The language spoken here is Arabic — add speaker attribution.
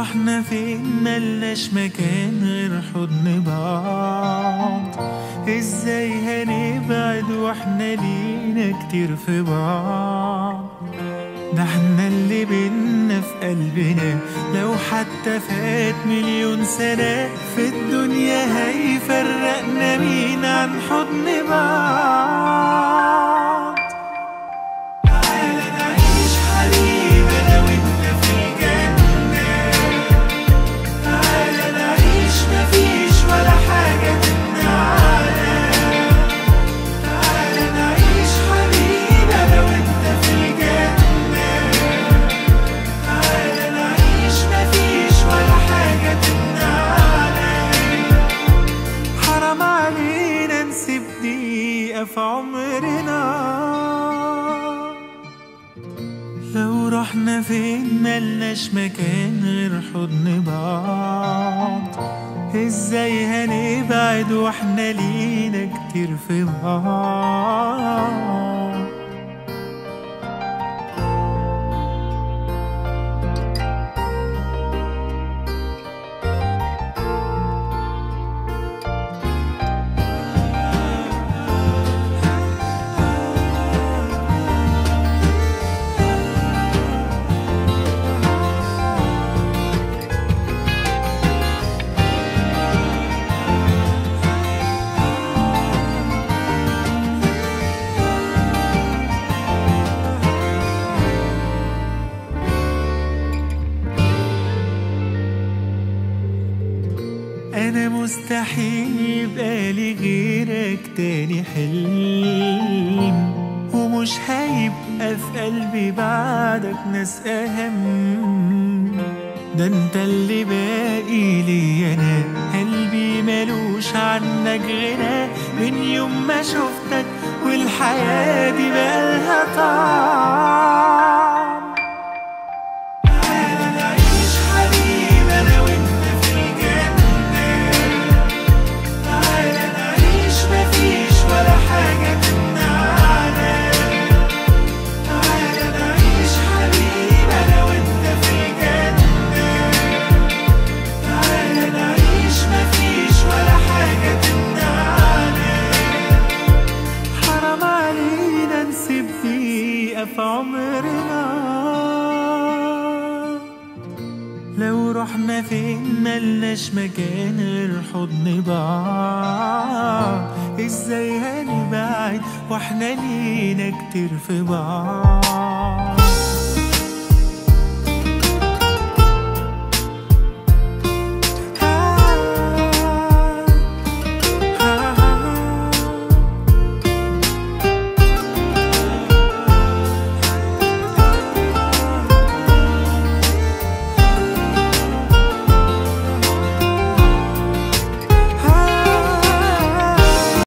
Speaker 1: رحنا فين ملناش مكان غير حضن بعض. ازاي هنبعد واحنا لينا كتير في بعض؟ ده احنا اللي بينا في قلبنا لو حتى فات مليون سنة في الدنيا هيفرقنا مين عن حضن بعض. تعالى نعيش حبيبي انا وانت في الجنة، تعالى نعيش مفيش ولا حاجة تمنعنا، تعالى نعيش حبيبي انا وانت في الجنة، تعالى نعيش مفيش ولا حاجة تمنعنا. حرام علينا نسيب دقيقة في عمرنا، لو رحنا فين ملناش مكان غير حضن بعض. ازاي هنبعد واحنا لينا كتير في بعض؟ أنا مستحيل يبقالي غيرك تاني حلم، ومش هيبقى في قلبي بعدك ناس أهم. ده انت اللي باقي لي أنا، قلبي ملوش عنك غنى من يوم ما شفتك والحياة دي بقالها طعم. تعالى نعيش حبيبي أنا وانت في الجنة، تعالى نعيش مفيش ولا حاجة تمنعنا، تعالى نعيش حبيبي أنا وانت في الجنة، تعالى نعيش مفيش ولا حاجة تمنعنا. حرام علينا نسيب دقيقة في عمرنا، لو رحنا فين ملناش مكان غير حضن بعض. ازاي هنبعد واحنا لينا كتير في بعض؟